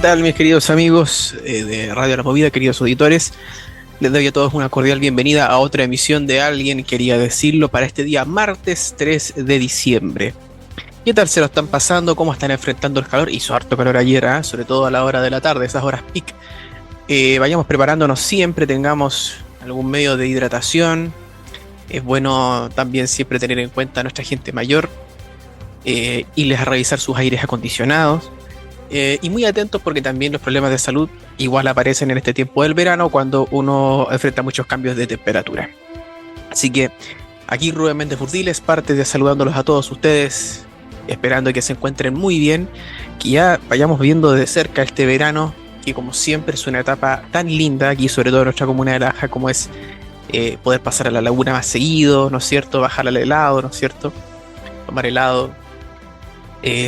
tal, mis queridos amigos de Radio La Movida, queridos auditores? Les doy a todos una cordial bienvenida a otra emisión de Alguien Quería Decirlo para este día martes 3 de diciembre. ¿Qué tal se lo están pasando? ¿Cómo están enfrentando el calor? Hizo harto calor ayer, sobre todo a la hora de la tarde, esas horas peak. Vayamos preparándonos siempre, tengamos algún medio de hidratación. Es bueno también siempre tener en cuenta a nuestra gente mayor, irles a revisar sus aires acondicionados. Y muy atentos porque también los problemas de salud igual aparecen en este tiempo del verano cuando uno enfrenta muchos cambios de temperatura. Así que aquí Rubén Méndez Furtiles parte de saludándolos a todos ustedes, esperando que se encuentren muy bien, que ya vayamos viendo de cerca este verano, que como siempre es una etapa tan linda aquí, sobre todo en nuestra comuna de Laja, como es poder pasar a la laguna más seguido, ¿no es cierto? Bajar al helado, ¿no es cierto? Tomar helado,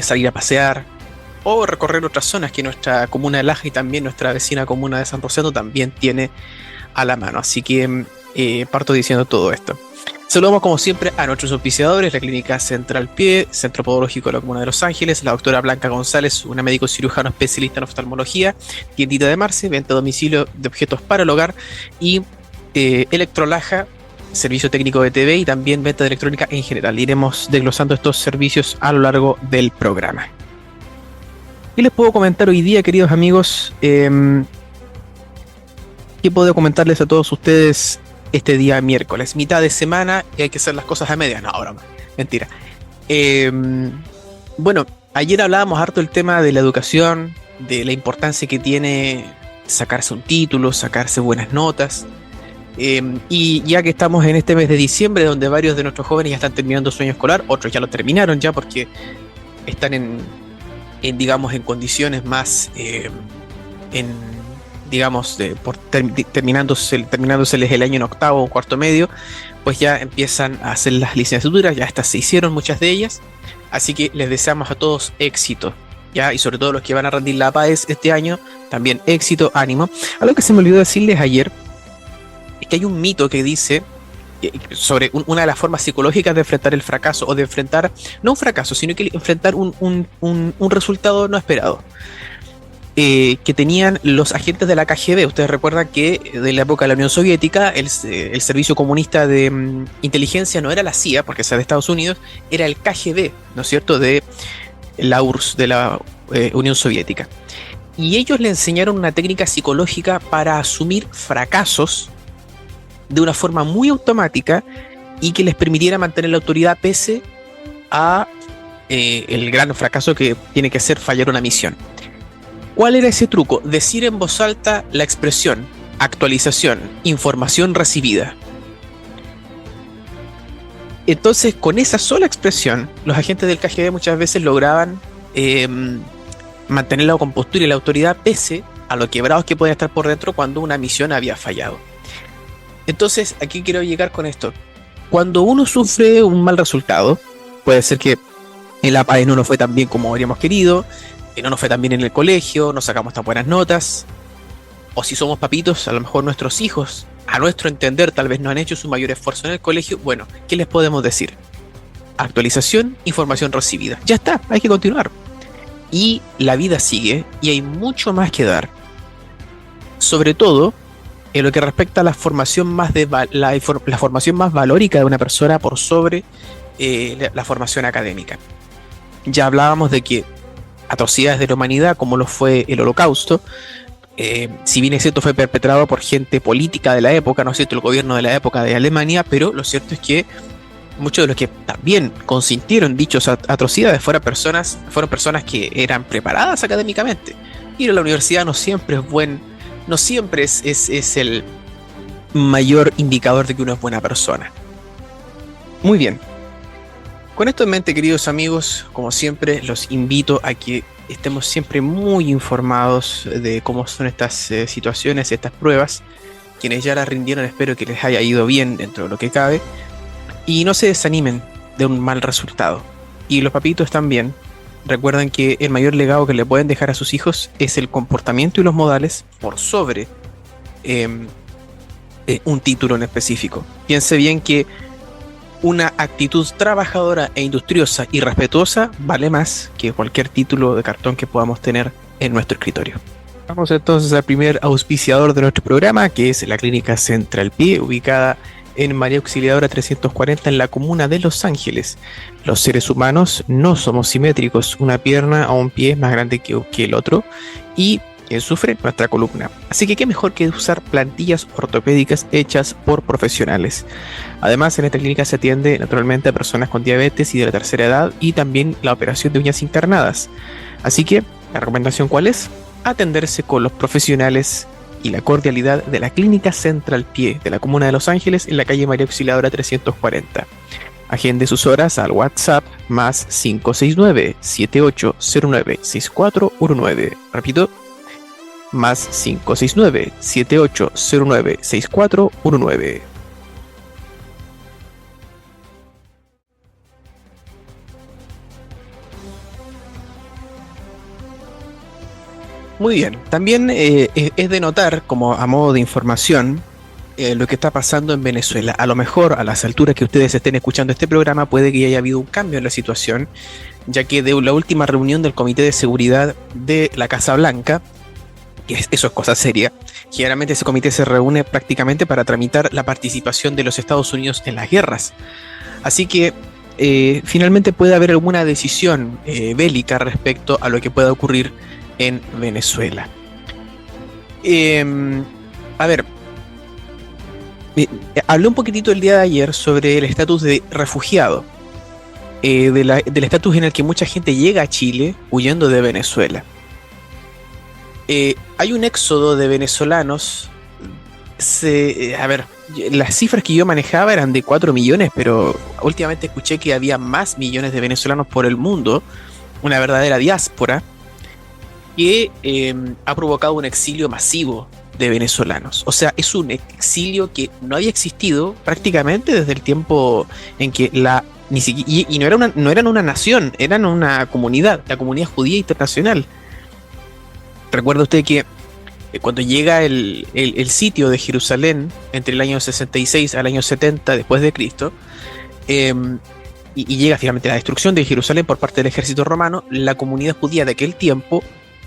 salir a pasear, o recorrer otras zonas que nuestra comuna de Laja y también nuestra vecina comuna de San Rosendo también tiene a la mano. Así que parto diciendo todo esto. Saludamos como siempre a nuestros auspiciadores, la Clínica Central Pie, Centro Podológico de la Comuna de Los Ángeles, la doctora Blanca González, una médico cirujano especialista en oftalmología, Tiendita de Marce, venta a domicilio de objetos para el hogar, y Electrolaja, servicio técnico de TV y también venta de electrónica en general. Iremos desglosando estos servicios a lo largo del programa. ¿Qué les puedo comentar hoy día, queridos amigos? ¿Qué puedo comentarles a todos ustedes este día miércoles? Mitad de semana y hay que hacer las cosas a medias. No, broma, mentira. Bueno, ayer hablábamos harto del tema de la educación, de la importancia que tiene sacarse un título, sacarse buenas notas. Y ya que estamos en este mes de diciembre, donde varios de nuestros jóvenes ya están terminando su año escolar, otros ya lo terminaron ya porque están digamos, en condiciones más, terminándoseles el año en octavo o cuarto medio, pues ya empiezan a hacer las licenciaturas, ya estas se hicieron muchas de ellas, así que les deseamos a todos éxito, ya, y sobre todo los que van a rendir la PAES este año, también éxito, ánimo. Algo que se me olvidó decirles ayer, es que hay un mito que dice sobre una de las formas psicológicas de enfrentar el fracaso, o de enfrentar, no un fracaso, sino que enfrentar un resultado no esperado, que tenían los agentes de la KGB. Ustedes recuerdan que de la época de la Unión Soviética el servicio comunista de inteligencia no era la CIA, porque sea de Estados Unidos, era el KGB, ¿no es cierto?, de la URSS, de la Unión Soviética. Y ellos le enseñaron una técnica psicológica para asumir fracasos de una forma muy automática y que les permitiera mantener la autoridad pese a el gran fracaso que tiene que ser fallar una misión. ¿Cuál era ese truco? Decir en voz alta la expresión actualización, información recibida. Entonces, con esa sola expresión, los agentes del KGB muchas veces lograban mantener la compostura y la autoridad pese a lo quebrados que podían estar por dentro cuando una misión había fallado. Entonces, aquí quiero llegar con esto. Cuando uno sufre un mal resultado, puede ser que en la PAES no nos fue tan bien como habríamos querido, no nos fue tan bien en el colegio, no sacamos tan buenas notas, o si somos papitos, a lo mejor nuestros hijos, a nuestro entender, tal vez no han hecho su mayor esfuerzo en el colegio. Bueno, ¿qué les podemos decir? Actualización, información recibida. Ya está, hay que continuar. Y la vida sigue, y hay mucho más que dar. Sobre todo en lo que respecta a la formación más la formación más valórica de una persona por sobre la formación académica. Ya hablábamos de que atrocidades de la humanidad, como lo fue el Holocausto, si bien es cierto fue perpetrado por gente política de la época, no es cierto, el gobierno de la época de Alemania, pero lo cierto es que muchos de los que también consintieron dichas atrocidades fueron personas que eran preparadas académicamente. Ir a la universidad no siempre es el mayor indicador de que uno es buena persona. Muy bien. Con esto en mente, queridos amigos, como siempre, los invito a que estemos siempre muy informados de cómo son estas situaciones, estas pruebas. Quienes ya las rindieron, espero que les haya ido bien dentro de lo que cabe. Y no se desanimen de un mal resultado. Y los papitos también. Recuerden que el mayor legado que le pueden dejar a sus hijos es el comportamiento y los modales por sobre un título en específico. Piense bien que una actitud trabajadora e industriosa y respetuosa vale más que cualquier título de cartón que podamos tener en nuestro escritorio. Vamos entonces al primer auspiciador de nuestro programa, que es la Clínica Central Pie, ubicada en María Auxiliadora 340 en la comuna de Los Ángeles. Los seres humanos no somos simétricos, una pierna o un pie es más grande que el otro y quien sufre nuestra columna. Así que qué mejor que usar plantillas ortopédicas hechas por profesionales. Además, en esta clínica se atiende naturalmente a personas con diabetes y de la tercera edad y también la operación de uñas encarnadas. Así que, ¿la recomendación cuál es? Atenderse con los profesionales y la cordialidad de la Clínica Central Pie de la comuna de Los Ángeles en la calle María Auxiliadora 340. Agende sus horas al WhatsApp más 569-7809-6419. Repito, más 569-7809-6419. Muy bien, también es de notar, como a modo de información, lo que está pasando en Venezuela. A lo mejor a las alturas que ustedes estén escuchando este programa puede que haya habido un cambio en la situación, ya que de la última reunión del Comité de Seguridad de la Casa Blanca, eso es cosa seria, generalmente ese comité se reúne prácticamente para tramitar la participación de los Estados Unidos en las guerras. Así que finalmente puede haber alguna decisión bélica respecto a lo que pueda ocurrir en Venezuela. A ver, hablé un poquitito el día de ayer sobre el estatus de refugiado, del estatus en el que mucha gente llega a Chile huyendo de Venezuela. Hay un éxodo de venezolanos. A ver, las cifras que yo manejaba eran de 4 millones, pero últimamente escuché que había más millones de venezolanos por el mundo, una verdadera diáspora, que ha provocado un exilio masivo de venezolanos. O sea, es un exilio que no había existido prácticamente desde el tiempo en que y no eran una nación, eran una comunidad, la comunidad judía internacional. Recuerda usted que cuando llega el sitio de Jerusalén entre el año 66 al año 70 después de Cristo, y llega finalmente la destrucción de Jerusalén por parte del ejército romano, la comunidad judía de aquel tiempo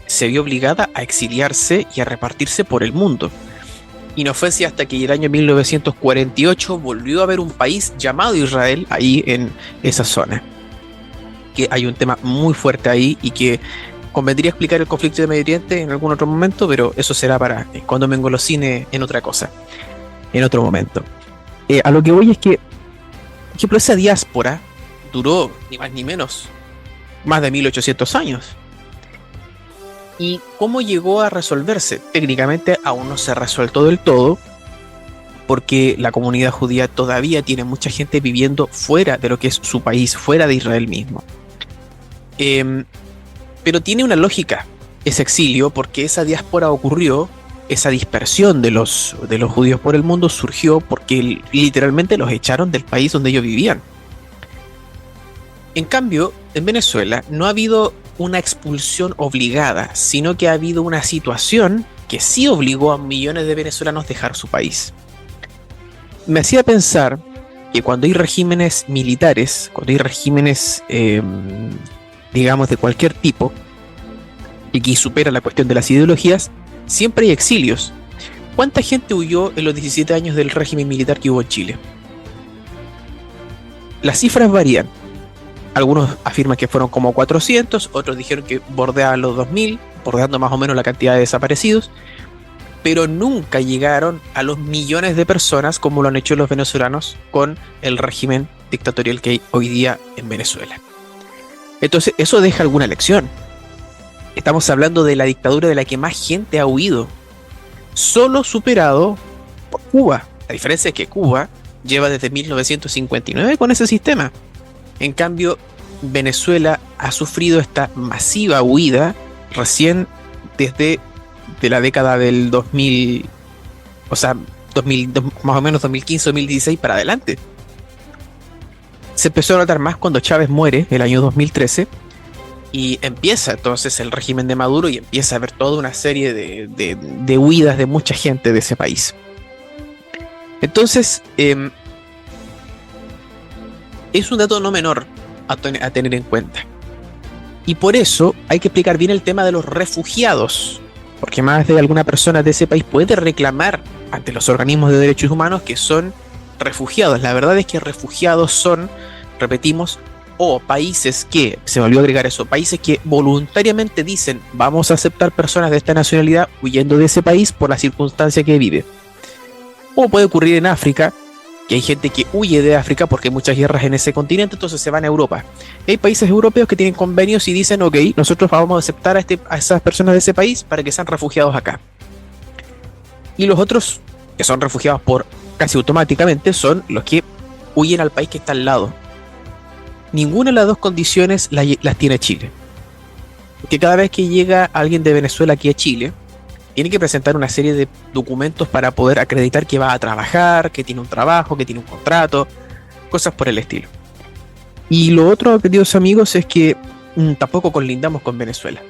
se vio obligada a exiliarse y a repartirse por el mundo. Y no fue así hasta que en el año 1948 volvió a haber un país llamado Israel ahí en esa zona. Que hay un tema muy fuerte ahí y que convendría explicar el conflicto de Medio Oriente en algún otro momento, pero eso será para cuando me engolosine en otra cosa, en otro momento. A lo que voy es que, por ejemplo, esa diáspora duró ni más ni menos más de 1800 años. ¿Y cómo llegó a resolverse? Técnicamente aún no se ha resuelto del todo, porque la comunidad judía todavía tiene mucha gente viviendo fuera de lo que es su país, fuera de Israel mismo. Pero tiene una lógica ese exilio, porque esa diáspora ocurrió, esa dispersión de los judíos por el mundo surgió porque literalmente los echaron del país donde ellos vivían. En cambio, en Venezuela no ha habido una expulsión obligada, sino que ha habido una situación que sí obligó a millones de venezolanos a dejar su país. Me hacía pensar que cuando hay regímenes militares, cuando hay regímenes, digamos, de cualquier tipo, y que supera la cuestión de las ideologías, siempre hay exilios. ¿Cuánta gente huyó en los 17 años del régimen militar que hubo en Chile? Las cifras varían. Algunos afirman que fueron como 400, otros dijeron que bordeaban los 2000, bordeando más o menos la cantidad de desaparecidos, pero nunca llegaron a los millones de personas como lo han hecho los venezolanos con el régimen dictatorial que hay hoy día en Venezuela. Entonces, eso deja alguna lección. Estamos hablando de la dictadura de la que más gente ha huido, solo superado por Cuba. La diferencia es que Cuba lleva desde 1959 con ese sistema. En cambio, Venezuela ha sufrido esta masiva huida recién desde la década del 2000, o sea, más o menos 2015-2016 para adelante. Se empezó a notar más cuando Chávez muere el año 2013 y empieza entonces el régimen de Maduro y empieza a haber toda una serie de huidas de mucha gente de ese país. Entonces, es un dato no menor a tener en cuenta. Y por eso hay que explicar bien el tema de los refugiados, porque más de alguna persona de ese país puede reclamar ante los organismos de derechos humanos que son refugiados. La verdad es que refugiados son, repetimos, o países que, se me olvidó agregar eso, países que voluntariamente dicen vamos a aceptar personas de esta nacionalidad huyendo de ese país por la circunstancia que vive. O puede ocurrir en África, que hay gente que huye de África porque hay muchas guerras en ese continente, entonces se van a Europa. Hay países europeos que tienen convenios y dicen, ok, nosotros vamos a aceptar a esas personas de ese país para que sean refugiados acá. Y los otros, que son refugiados por casi automáticamente, son los que huyen al país que está al lado. Ninguna de las dos condiciones las tiene Chile. Porque cada vez que llega alguien de Venezuela aquí a Chile, tiene que presentar una serie de documentos para poder acreditar que va a trabajar, que tiene un trabajo, que tiene un contrato, cosas por el estilo. Y lo otro, queridos amigos, es que tampoco colindamos con Venezuela.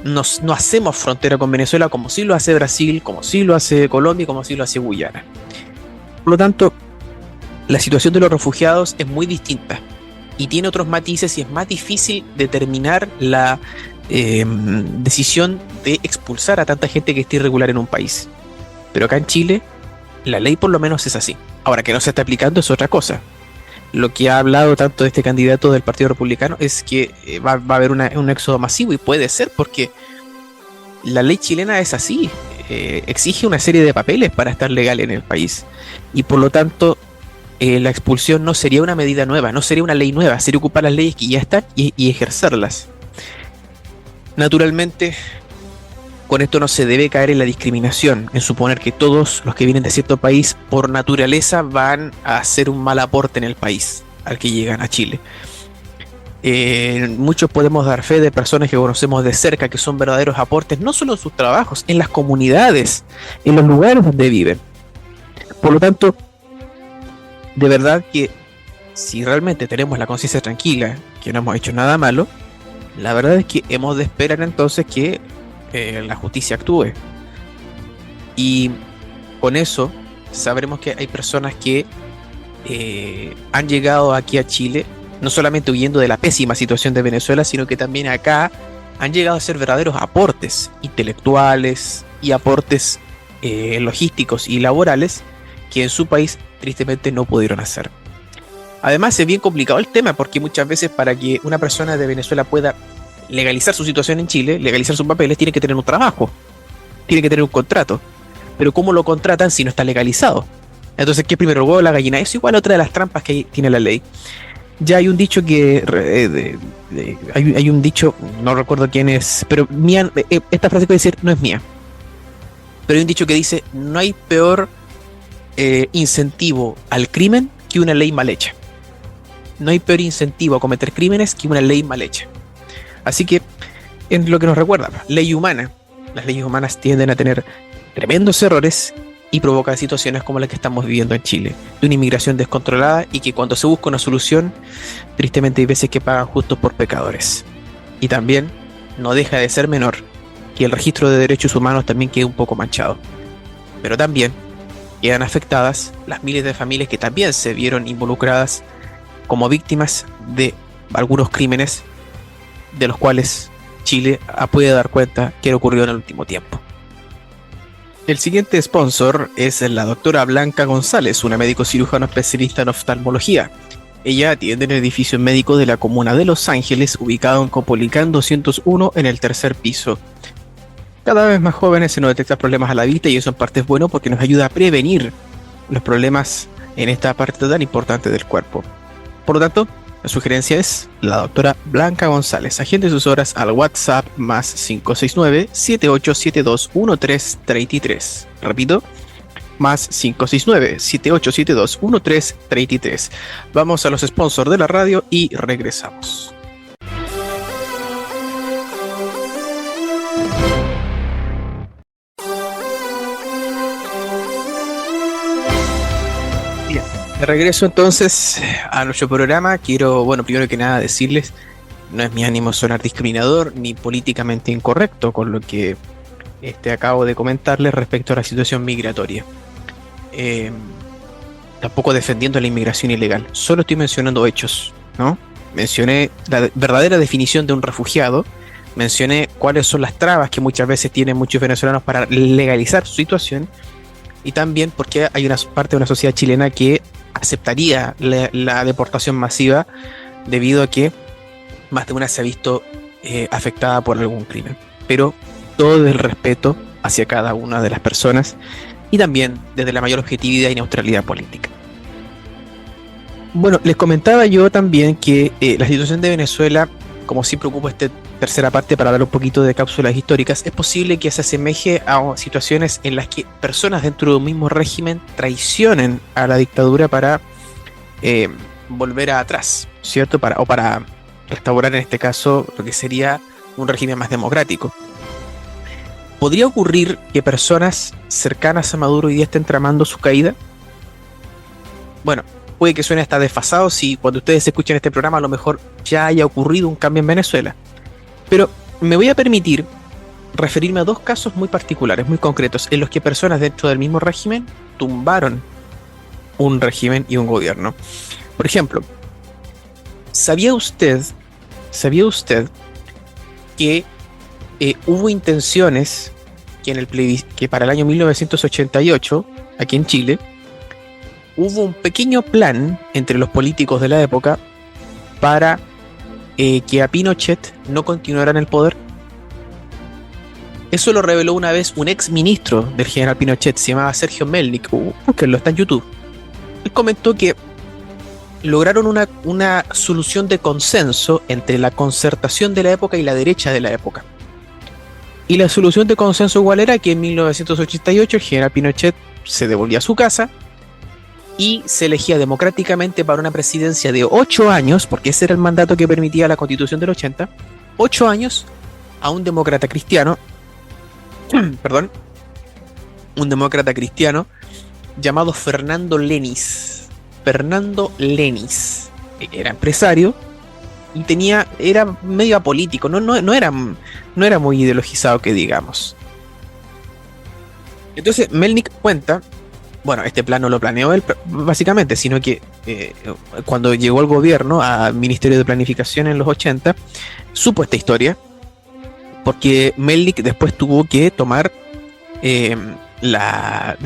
No hacemos frontera con Venezuela como sí lo hace Brasil, como sí lo hace Colombia, como sí lo hace Guyana. Por lo tanto, la situación de los refugiados es muy distinta y tiene otros matices y es más difícil determinar la decisión de expulsar a tanta gente que esté irregular en un país. Pero acá en Chile, la ley por lo menos es así. Ahora, que no se está aplicando es otra cosa. Lo que ha hablado tanto de este candidato del Partido Republicano es que va a haber un éxodo masivo, y puede ser porque la ley chilena es así. Exige una serie de papeles para estar legal en el país. Y por lo tanto, la expulsión no sería una medida nueva, no sería una ley nueva, sería ocupar las leyes que ya están y ejercerlas. Naturalmente, con esto no se debe caer en la discriminación, en suponer que todos los que vienen de cierto país por naturaleza van a hacer un mal aporte en el país al que llegan a Chile. Muchos podemos dar fe de personas que conocemos de cerca que son verdaderos aportes, no solo en sus trabajos, en las comunidades, en los lugares donde viven. Por lo tanto, de verdad que si realmente tenemos la conciencia tranquila, que no hemos hecho nada malo, la verdad es que hemos de esperar entonces que la justicia actúe. Y con eso sabremos que hay personas que han llegado aquí a Chile, no solamente huyendo de la pésima situación de Venezuela, sino que también acá han llegado a ser verdaderos aportes intelectuales y aportes logísticos y laborales que en su país tristemente no pudieron hacer. Además es bien complicado el tema, porque muchas veces para que una persona de Venezuela pueda legalizar su situación en Chile, legalizar sus papeles, tiene que tener un trabajo, tiene que tener un contrato. Pero ¿cómo lo contratan si no está legalizado? Entonces, ¿qué primero, el huevo o la gallina? Es igual a otra de las trampas que tiene la ley. Ya hay un dicho que... hay un dicho, no recuerdo quién es, pero mía, esta frase que voy a decir no es mía. Pero hay un dicho que dice, no hay peor incentivo al crimen que una ley mal hecha. No hay peor incentivo a cometer crímenes que una ley mal hecha. Así que, en lo que nos recuerda, ley humana. Las leyes humanas tienden a tener tremendos errores y provocan situaciones como la que estamos viviendo en Chile, de una inmigración descontrolada y que cuando se busca una solución, tristemente hay veces que pagan justos por pecadores. Y también no deja de ser menor que el registro de derechos humanos también quede un poco manchado. Pero también quedan afectadas las miles de familias que también se vieron involucradas como víctimas de algunos crímenes de los cuales Chile puede dar cuenta que han ocurrido en el último tiempo. El siguiente sponsor es la doctora Blanca González, una médico cirujano especialista en oftalmología. Ella atiende en el edificio médico de la comuna de Los Ángeles, ubicado en Copolicán 201 en el tercer piso. Cada vez más jóvenes se nos detectan problemas a la vista y eso en parte es bueno porque nos ayuda a prevenir los problemas en esta parte tan importante del cuerpo. Por lo tanto, la sugerencia es la doctora Blanca González. Agende sus horas al WhatsApp más 569-7872-1333. Repito, más 569-7872-1333. Vamos a los sponsors de la radio y regresamos. De regreso entonces a nuestro programa. Quiero, primero que nada decirles, no es mi ánimo sonar discriminador ni políticamente incorrecto con lo que acabo de comentarles respecto a la situación migratoria. Tampoco defendiendo la inmigración ilegal, solo estoy mencionando hechos, ¿no? mencioné la verdadera definición de un refugiado, mencioné cuáles son las trabas que muchas veces tienen muchos venezolanos para legalizar su situación, y también porque hay una parte de una sociedad chilena que aceptaría la deportación masiva debido a que más de una se ha visto afectada por algún crimen. Pero todo desde el respeto hacia cada una de las personas y también desde la mayor objetividad y neutralidad política. Bueno, les comentaba yo también que la situación de Venezuela, como siempre ocupo esta tercera parte para hablar un poquito de cápsulas históricas, es posible que se asemeje a situaciones en las que personas dentro de un mismo régimen traicionen a la dictadura para volver atrás, ¿cierto? Para restaurar en este caso lo que sería un régimen más democrático. ¿Podría ocurrir que personas cercanas a Maduro hoy día estén tramando su caída? Bueno, puede que suene hasta desfasado si cuando ustedes escuchen este programa a lo mejor ya haya ocurrido un cambio en Venezuela. Pero me voy a permitir referirme a dos casos muy particulares, muy concretos, en los que personas dentro del mismo régimen tumbaron un régimen y un gobierno. Por ejemplo, ¿sabía usted que hubo intenciones que para el año 1988, aquí en Chile, hubo un pequeño plan entre los políticos de la época para que a Pinochet no continuara en el poder? Eso lo reveló una vez un ex ministro del general Pinochet, se llamaba Sergio Melnik, búsquenlo, está en YouTube. Él comentó que lograron una solución de consenso entre la concertación de la época y la derecha de la época. Y la solución de consenso igual era que en 1988 el general Pinochet se devolvía a su casa y se elegía democráticamente para una presidencia de 8 años, porque ese era el mandato que permitía la Constitución del 80, 8 años a un demócrata cristiano, perdón, un demócrata cristiano llamado Fernando Lenis. Fernando Lenis era empresario y era medio apolítico, no era muy ideologizado que digamos. Entonces Melnik cuenta, bueno, este plan no lo planeó él básicamente, sino que cuando llegó al gobierno, al Ministerio de Planificación en los 80, supo esta historia, porque Melnik después tuvo que tomar las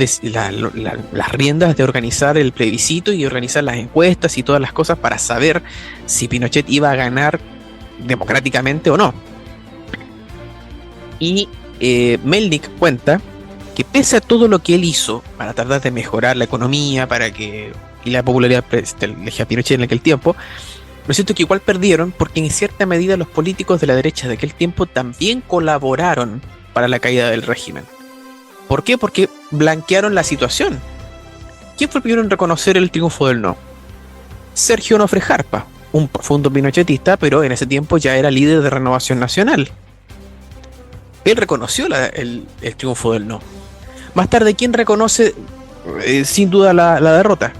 riendas de organizar el plebiscito y organizar las encuestas y todas las cosas para saber si Pinochet iba a ganar democráticamente o no. Y Melnik cuenta que pese a todo lo que él hizo para tratar de mejorar la economía, y la popularidad de Pinochet en aquel tiempo, lo cierto es que igual perdieron porque en cierta medida los políticos de la derecha de aquel tiempo también colaboraron para la caída del régimen. ¿Por qué? Porque blanquearon la situación. ¿Quién fue el primero en reconocer el triunfo del no? Sergio Onofre Jarpa, un profundo pinochetista, pero en ese tiempo ya era líder de Renovación Nacional. Él reconoció el triunfo del no. Más tarde, ¿quién reconoce sin duda la derrota?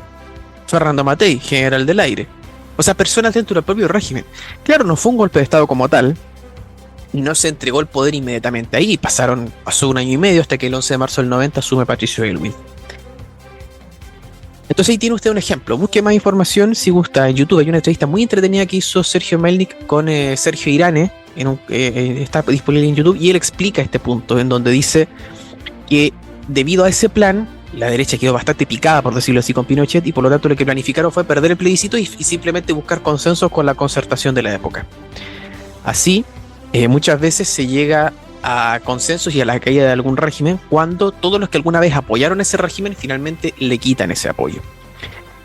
Fernando Matei, general del aire. O sea, personas dentro del propio régimen. Claro, no fue un golpe de estado como tal, y no se entregó el poder inmediatamente ahí. Pasó un año y medio hasta que el 11 de marzo del 90 asume Patricio Aylwin. Entonces ahí tiene usted un ejemplo. Busque más información si gusta en YouTube. Hay una entrevista muy entretenida que hizo Sergio Melnik con Sergio Irane. Está disponible en YouTube y él explica este punto en donde dice que debido a ese plan la derecha quedó bastante picada, por decirlo así, con Pinochet, y por lo tanto lo que planificaron fue perder el plebiscito y simplemente buscar consensos con la concertación de la época. Así, muchas veces se llega a consensos y a la caída de algún régimen cuando todos los que alguna vez apoyaron ese régimen finalmente le quitan ese apoyo.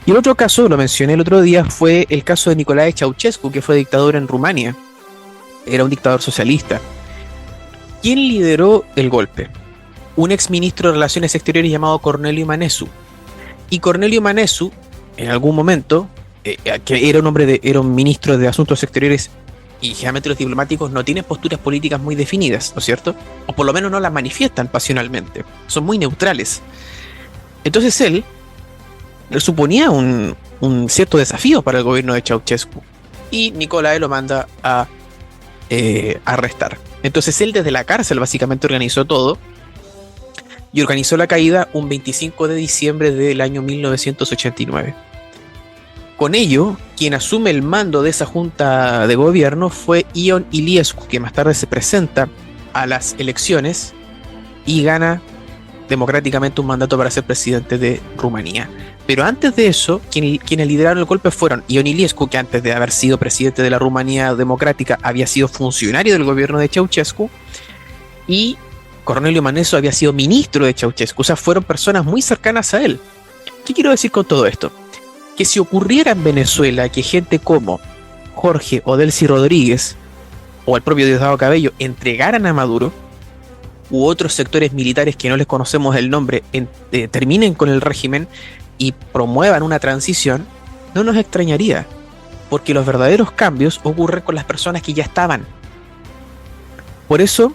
Y el otro caso, lo mencioné el otro día, fue el caso de Nicolae Ceausescu, que fue dictador en Rumania. Era un dictador socialista. ¿Quién lideró el golpe? Un exministro de Relaciones Exteriores llamado Cornelio Manesu. Y Cornelio Manesu, en algún momento, que era un ministro de Asuntos Exteriores, y generalmente los diplomáticos no tienen posturas políticas muy definidas, ¿no es cierto? O por lo menos no las manifiestan pasionalmente. Son muy neutrales. Entonces él suponía un cierto desafío para el gobierno de Ceausescu. Y Nicolae lo manda a arrestar. Entonces él desde la cárcel básicamente organizó todo y organizó la caída un 25 de diciembre del año 1989. Con ello, quien asume el mando de esa junta de gobierno fue Ion Iliescu, que más tarde se presenta a las elecciones y gana democráticamente un mandato para ser presidente de Rumanía. Pero antes de eso, quienes lideraron el golpe fueron Ion Iliescu, que antes de haber sido presidente de la Rumanía democrática había sido funcionario del gobierno de Ceausescu, y Corneliu Maneso había sido ministro de Ceausescu. O sea, fueron personas muy cercanas a él. ¿Qué quiero decir con todo esto? Que si ocurriera en Venezuela que gente como Jorge o Delcy Rodríguez o el propio Diosdado Cabello entregaran a Maduro, u otros sectores militares que no les conocemos el nombre terminen con el régimen y promuevan una transición, no nos extrañaría, porque los verdaderos cambios ocurren con las personas que ya estaban. Por eso,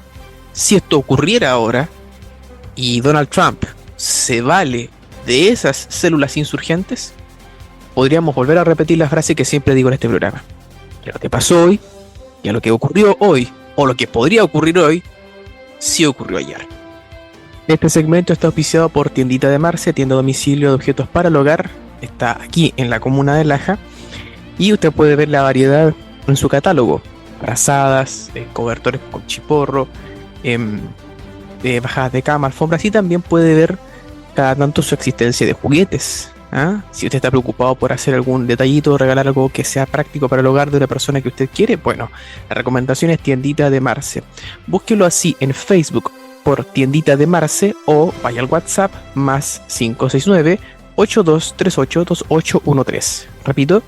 si esto ocurriera ahora y Donald Trump se vale de esas células insurgentes, podríamos volver a repetir la frase que siempre digo en este programa: que lo que pasó hoy, que lo que ocurrió hoy, o lo que podría ocurrir hoy, sí ocurrió ayer. Este segmento está auspiciado por Tiendita de Marce, tienda a domicilio de objetos para el hogar. Está aquí en la comuna de Laja y usted puede ver la variedad en su catálogo: brazadas, cobertores con chiporro, bajadas de cama, alfombras, y también puede ver cada tanto su existencia de juguetes. Si usted está preocupado por hacer algún detallito o regalar algo que sea práctico para el hogar de una persona que usted quiere, bueno, la recomendación es Tiendita de Marce. Búsquelo así en Facebook por Tiendita de Marce o vaya al WhatsApp más 569-8238-2813. Repito,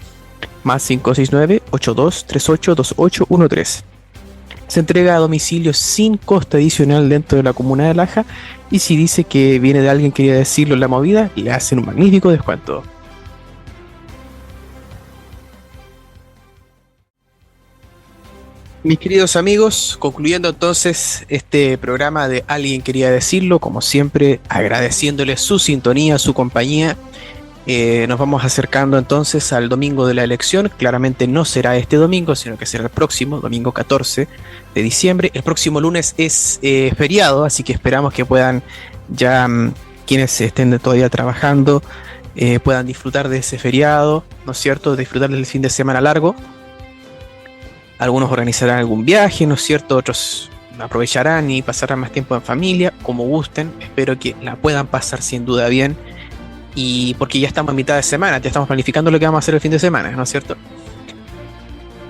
más 569-8238-2813. Se entrega a domicilio sin coste adicional dentro de la comuna de Laja, y si dice que viene de alguien que quería decirlo en la movida, le hacen un magnífico descuento. Mis queridos amigos, concluyendo entonces este programa de Alguien Quería Decirlo, como siempre agradeciéndoles su sintonía, su compañía. Nos vamos acercando entonces al domingo de la elección. Claramente no será este domingo, sino que será el próximo, domingo 14 de diciembre. El próximo lunes es feriado, así que esperamos que puedan ya quienes estén todavía trabajando puedan disfrutar de ese feriado, ¿no es cierto? Disfrutar del fin de semana largo. Algunos organizarán algún viaje, ¿no es cierto? Otros aprovecharán y pasarán más tiempo en familia, como gusten. Espero que la puedan pasar sin duda bien. Y porque ya estamos a mitad de semana, ya estamos planificando lo que vamos a hacer el fin de semana, ¿no es cierto?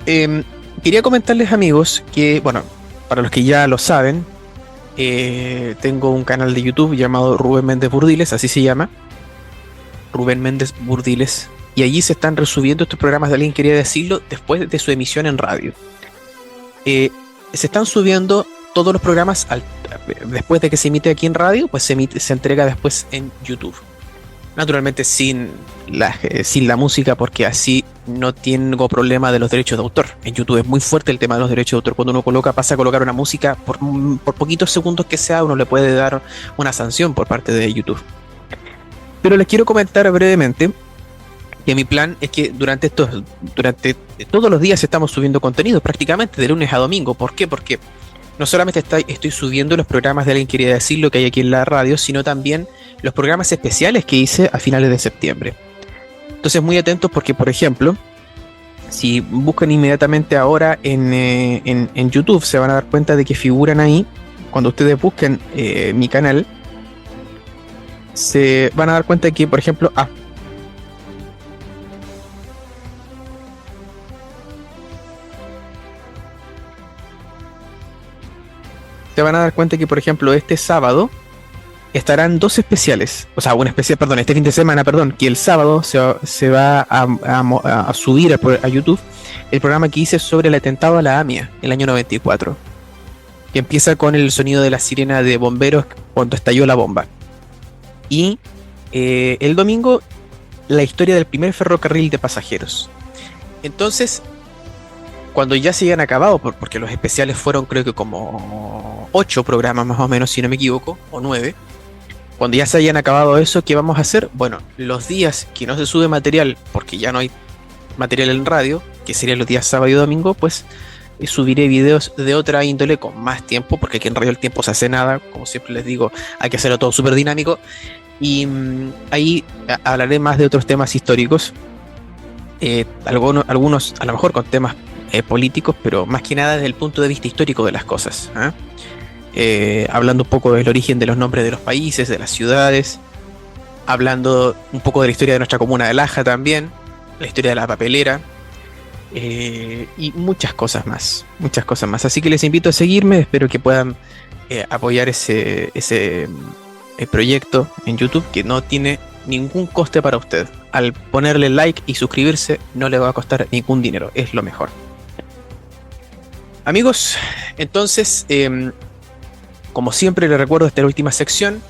Quería comentarles, amigos, que, bueno, para los que ya lo saben, tengo un canal de YouTube llamado Rubén Méndez Burdiles, así se llama, Rubén Méndez Burdiles, y allí se están resubiendo estos programas de Alguien Quería Decirlo después de su emisión en radio. Se están subiendo todos los programas después de que se emite aquí en radio, pues se entrega después en YouTube. Naturalmente sin la música, porque así no tengo problema de los derechos de autor. En YouTube es muy fuerte el tema de los derechos de autor. Cuando uno pasa a colocar una música, por poquitos segundos que sea, uno le puede dar una sanción por parte de YouTube. Pero les quiero comentar brevemente que mi plan es que durante todos los días estamos subiendo contenido, prácticamente de lunes a domingo. ¿Por qué? Porque no solamente estoy subiendo los programas de Alguien Quería Decirlo que hay aquí en la radio, sino también los programas especiales que hice a finales de septiembre. Entonces, muy atentos, porque, por ejemplo, si buscan inmediatamente ahora en YouTube, se van a dar cuenta de que figuran ahí. Cuando ustedes busquen mi canal, se van a dar cuenta de que, por ejemplo, se van a dar cuenta que, por ejemplo, este sábado estarán dos especiales, o sea, un especial, perdón, este fin de semana, perdón, que el sábado se va a subir a YouTube el programa que hice sobre el atentado a la AMIA en el año 94, que empieza con el sonido de la sirena de bomberos cuando estalló la bomba. Y el domingo, la historia del primer ferrocarril de pasajeros. Entonces, cuando ya se hayan acabado, porque los especiales fueron, creo que como 8 programas más o menos, si no me equivoco, o 9. Cuando ya se hayan acabado eso, ¿qué vamos a hacer? Bueno, los días que no se sube material, porque ya no hay material en radio, que serían los días sábado y domingo, pues subiré videos de otra índole con más tiempo, porque aquí en radio el tiempo se hace nada, como siempre les digo, hay que hacerlo todo súper dinámico, y ahí hablaré más de otros temas históricos. algunos a lo mejor con temas políticos, pero más que nada desde el punto de vista histórico de las cosas, ¿ah? Hablando un poco del origen de los nombres de los países, de las ciudades, hablando un poco de la historia de nuestra comuna de Laja también, la historia de la papelera, y muchas cosas más, muchas cosas más. Así que les invito a seguirme, espero que puedan apoyar ese proyecto en YouTube, que no tiene ningún coste para usted. Al ponerle like y suscribirse no le va a costar ningún dinero, es lo mejor. Amigos, entonces, como siempre les recuerdo, esta es la última sección.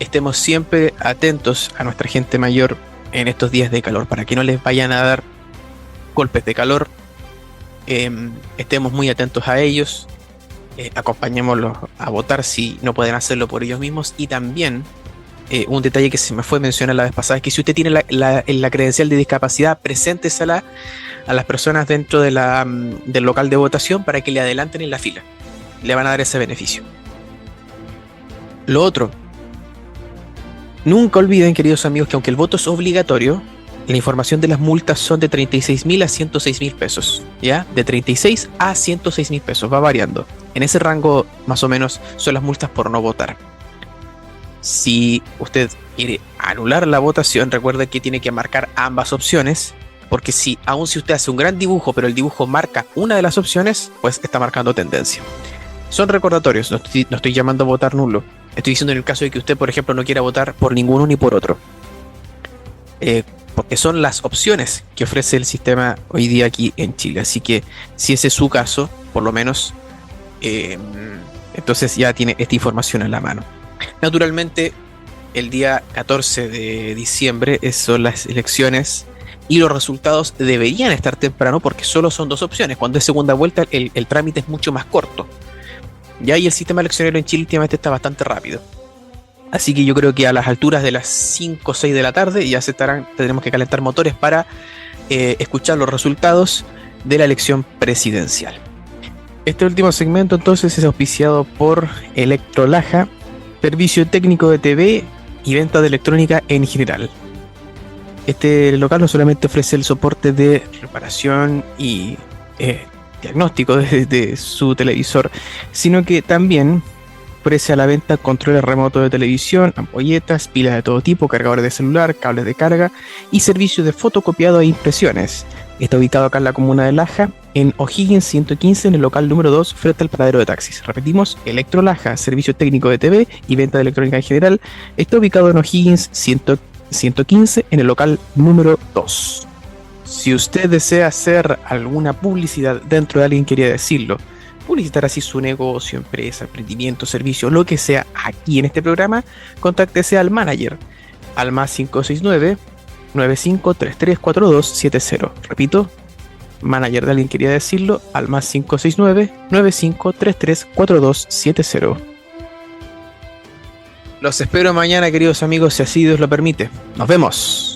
Estemos siempre atentos a nuestra gente mayor en estos días de calor, para que no les vayan a dar golpes de calor. Estemos muy atentos a ellos, acompañémoslos a votar si no pueden hacerlo por ellos mismos. Y también un detalle que se me fue a mencionar la vez pasada es que si usted tiene la credencial de discapacidad, preséntesela a las personas dentro de del local de votación para que le adelanten en la fila. Le van a dar ese beneficio. Lo otro, nunca olviden, queridos amigos, que aunque el voto es obligatorio, la información de las multas son de 36.000 a 106.000 pesos, ¿ya? De 36 a 106.000 pesos, va variando. En ese rango, más o menos, son las multas por no votar. Si usted quiere anular la votación, recuerde que tiene que marcar ambas opciones, porque aun si usted hace un gran dibujo, pero el dibujo marca una de las opciones, pues está marcando tendencia. Son recordatorios, no estoy llamando a votar nulo. Estoy diciendo en el caso de que usted, por ejemplo, no quiera votar por ninguno ni por otro. Porque son las opciones que ofrece el sistema hoy día aquí en Chile. Así que si ese es su caso, por lo menos, entonces ya tiene esta información en la mano. Naturalmente, el día 14 de diciembre son las elecciones y los resultados deberían estar temprano porque solo son dos opciones. Cuando es segunda vuelta, el trámite es mucho más corto. Ya, y el sistema eleccionario en Chile últimamente está bastante rápido. Así que yo creo que a las alturas de las 5 o 6 de la tarde ya tendremos que calentar motores para escuchar los resultados de la elección presidencial. Este último segmento entonces es auspiciado por Electrolaja, servicio técnico de TV y venta de electrónica en general. Este local no solamente ofrece el soporte de reparación y diagnóstico de su televisor, sino que también ofrece a la venta controles remotos de televisión, ampolletas, pilas de todo tipo, cargadores de celular, cables de carga y servicios de fotocopiado e impresiones. Está ubicado acá en la comuna de Laja, en O'Higgins 115, en el local número 2, frente al paradero de taxis. Repetimos, Electrolaja, servicio técnico de TV y venta de electrónica en general. Está ubicado en O'Higgins 115, en el local número 2. Si usted desea hacer alguna publicidad dentro de Alguien Quería Decirlo, publicitar así su negocio, empresa, emprendimiento, servicio, lo que sea aquí en este programa, contáctese al manager al más 569-95334270. Repito, manager de Alguien Quería Decirlo al más 569-95334270. Los espero mañana, queridos amigos, si así Dios lo permite. Nos vemos.